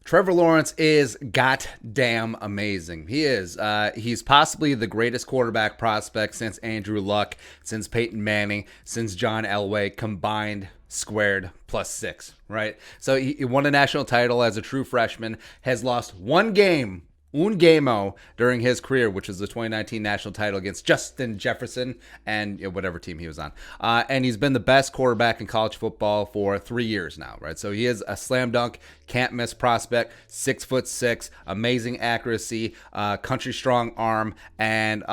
Trevor Lawrence is goddamn amazing. He is. He's possibly the greatest quarterback prospect since Andrew Luck, since Peyton Manning, since John Elway combined, squared, plus 6, right? So he won a national title as a true freshman, has lost one game, un gameo, during his career, which is the 2019 national title against Justin Jefferson and whatever team he was on. And he's been the best quarterback in college football for 3 years now, right? So he is a slam dunk, can't miss prospect, 6'6", amazing accuracy, country strong arm, and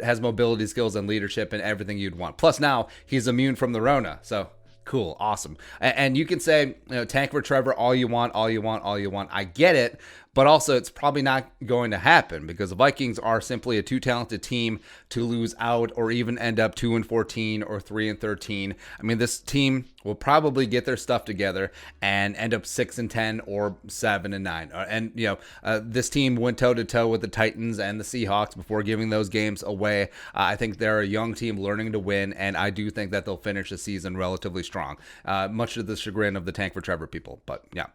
has mobility skills and leadership and everything you'd want. Plus now he's immune from the Rona, so cool, awesome. And you can say, tank for Trevor all you want. I get it, but also it's probably not going to happen because the Vikings are simply a too talented team to lose out or even end up 2-14 or 3-13. I mean, this team will probably get their stuff together and end up 6-10 or 7-9. And this team went toe to toe with the Titans and the Seahawks before giving those games away. I think they're a young team learning to win, and I do think that they'll finish the season relatively strong, much to the chagrin of the tank for Trevor people. But yeah,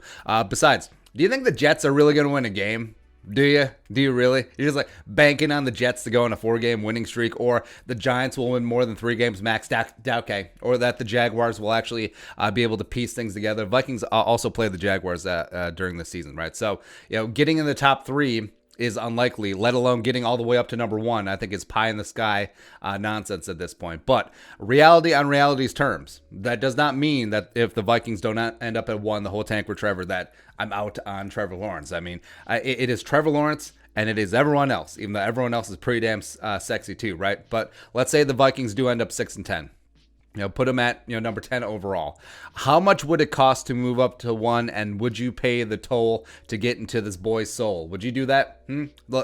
besides, do you think the Jets are really going to win a game? Do you? Do you really? You're just like banking on the Jets to go on a 4-game winning streak, or the Giants will win more than 3 games max, okay, or that the Jaguars will actually be able to piece things together. Vikings also play the Jaguars during the season, right? So, getting in the top 3 is unlikely, let alone getting all the way up to number 1. I think is pie in the sky nonsense at this point. But reality on reality's terms, that does not mean that if the Vikings don't end up at 1, the whole tank for Trevor, that I'm out on Trevor Lawrence. I mean, it is Trevor Lawrence and it is everyone else, even though everyone else is pretty damn sexy too, right? But let's say the Vikings do end up 6-10. Put them at, number 10 overall. How much would it cost to move up to 1, and would you pay the toll to get into this boy's soul? Would you do that?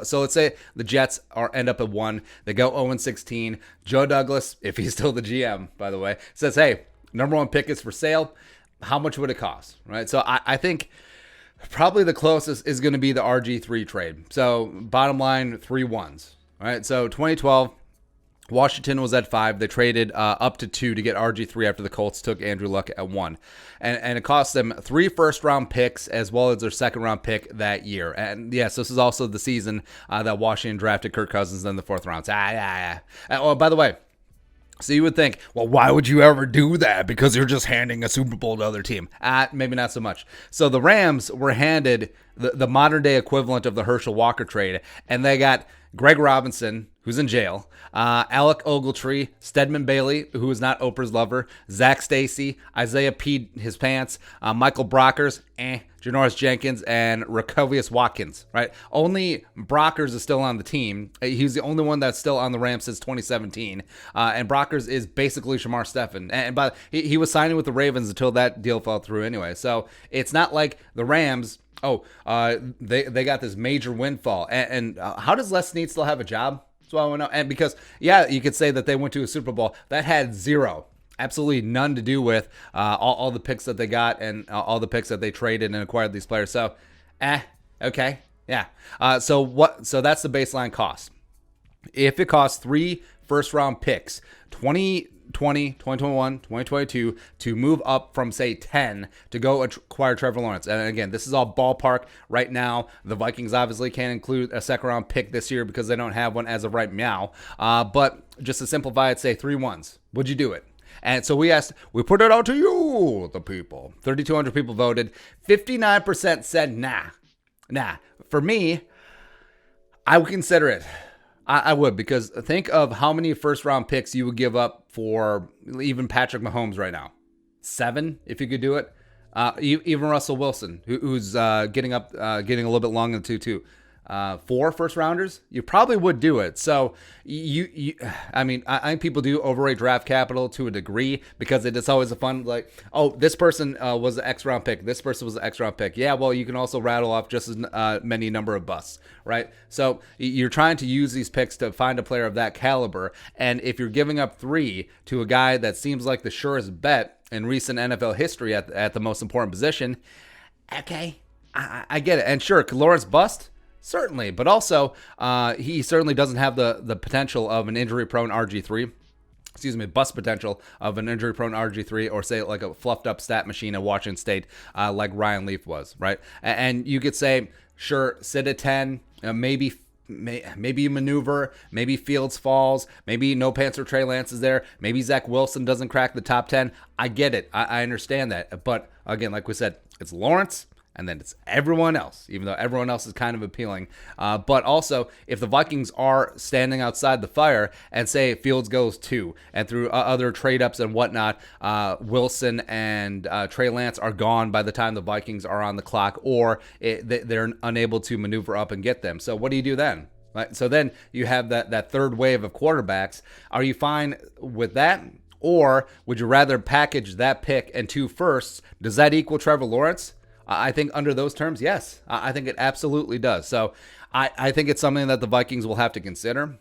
So let's say the Jets end up at 1. They go 0-16. Joe Douglas, if he's still the GM, by the way, says, hey, number 1 pick is for sale. How much would it cost, right? So I think probably the closest is going to be the RG3 trade. So bottom line, 3 ones, right? So 2012, Washington was at 5. They traded up to 2 to get RG3 after the Colts took Andrew Luck at 1. And it cost them 3 first-round picks as well as their second-round pick that year. And yes, this is also the season that Washington drafted Kirk Cousins in the 4th round. Oh, by the way, so you would think, well, why would you ever do that? Because you're just handing a Super Bowl to other team. Maybe not so much. So the Rams were handed the modern-day equivalent of the Herschel Walker trade, and they got Greg Robinson, who's in jail, Alec Ogletree, Stedman Bailey, who is not Oprah's lover, Zach Stacy, Isaiah peed his pants, Michael Brockers, Janoris Jenkins, and Rakovius Watkins, right? Only Brockers is still on the team. He's the only one that's still on the Rams since 2017. And Brockers is basically Shamar Stephen. But he was signing with the Ravens until that deal fell through anyway. So it's not like the Rams, they got this major windfall. And how does Les Snead still have a job? That's what I want to know. And because, you could say that they went to a Super Bowl. That had absolutely none to do with all the picks that they got and all the picks that they traded and acquired these players. So, okay, yeah. So that's the baseline cost. If it costs 3 first-round picks, 2020, 2021, 2022, to move up from, say, 10 to go acquire Trevor Lawrence. And again, this is all ballpark right now. The Vikings obviously can't include a second-round pick this year because they don't have one as of right now. But just to simplify it, say 3 ones. Would you do it? And so we put it out to you, the people. 3,200 people voted. 59% said nah. For me, I would consider it. I would, because think of how many first-round picks you would give up for even Patrick Mahomes right now. 7, if you could do it. Even Russell Wilson, who's getting a little bit long in the too. 4 first-rounders, you probably would do it. So I think people do overrate draft capital to a degree because it's always a fun, like, oh, this person was an X-round pick. This person was an X-round pick. Yeah, well, you can also rattle off just as many number of busts, right? So you're trying to use these picks to find a player of that caliber. And if you're giving up 3 to a guy that seems like the surest bet in recent NFL history at the most important position, okay, I get it. And sure, could Lawrence bust? Certainly, but also he certainly doesn't have the potential of an injury-prone RG3. bust potential of an injury-prone RG3, or say like a fluffed-up stat machine at Washington State, like Ryan Leaf was, right? And you could say, sure, sit at 10, maybe you maneuver, maybe Fields falls, maybe no pants for Trey Lance is there, maybe Zach Wilson doesn't crack the top 10. I get it. I understand that. But again, like we said, it's Lawrence, and then it's everyone else, even though everyone else is kind of appealing. But also, if the Vikings are standing outside the fire and say Fields goes 2, and through other trade-ups and whatnot, Wilson and Trey Lance are gone by the time the Vikings are on the clock, or they're unable to maneuver up and get them. So what do you do then? Right? So then you have that third wave of quarterbacks. Are you fine with that? Or would you rather package that pick and 2 firsts? Does that equal Trevor Lawrence? I think under those terms, yes. I think it absolutely does. So I think it's something that the Vikings will have to consider.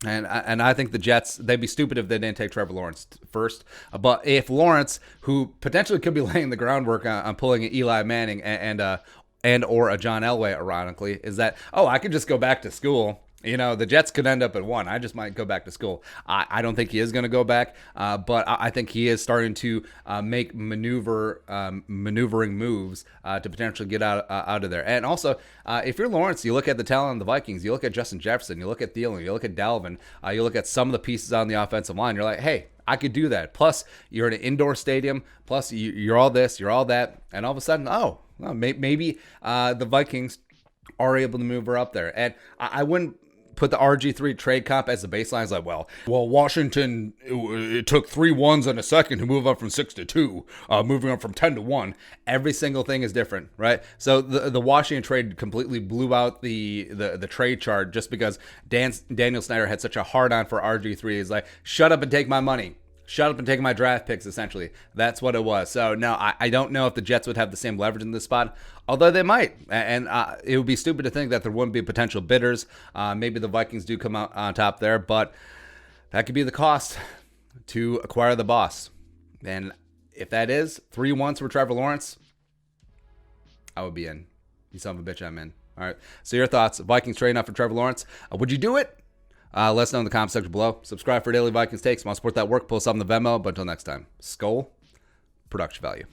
And I think the Jets, they'd be stupid if they didn't take Trevor Lawrence first. But if Lawrence, who potentially could be laying the groundwork on pulling an Eli Manning and or a John Elway, ironically, is that, I could just go back to school. The Jets could end up at 1. I just might go back to school. I don't think he is going to go back, but I think he is starting to make maneuvering moves to potentially get out of there. And also, if you're Lawrence, you look at the talent of the Vikings, you look at Justin Jefferson, you look at Thielen, you look at Dalvin, you look at some of the pieces on the offensive line, you're like, hey, I could do that. Plus, you're in an indoor stadium, plus you're all this, you're all that, and all of a sudden, maybe the Vikings are able to move her up there. And I wouldn't put the RG3 trade comp as the baseline. It's like, well, Washington, it took 3 ones and a second to move up from 6 to 2, moving up from 10 to 1. Every single thing is different, right? So the Washington trade completely blew out the trade chart just because Daniel Snyder had such a hard on for RG3. He's like, shut up and take my money. Shut up and take my draft picks, essentially. That's what it was. So, no, I don't know if the Jets would have the same leverage in this spot, although they might. And it would be stupid to think that there wouldn't be potential bidders. Maybe the Vikings do come out on top there, but that could be the cost to acquire the boss. And if that is 3 ones for Trevor Lawrence, I would be in. You son of a bitch, I'm in. All right. So your thoughts. Vikings trading up for Trevor Lawrence. Would you do it? Let us know in the comment section below. Subscribe for daily Vikings takes. Want to support that work? Post up in the Venmo. But until next time, Skull, production value.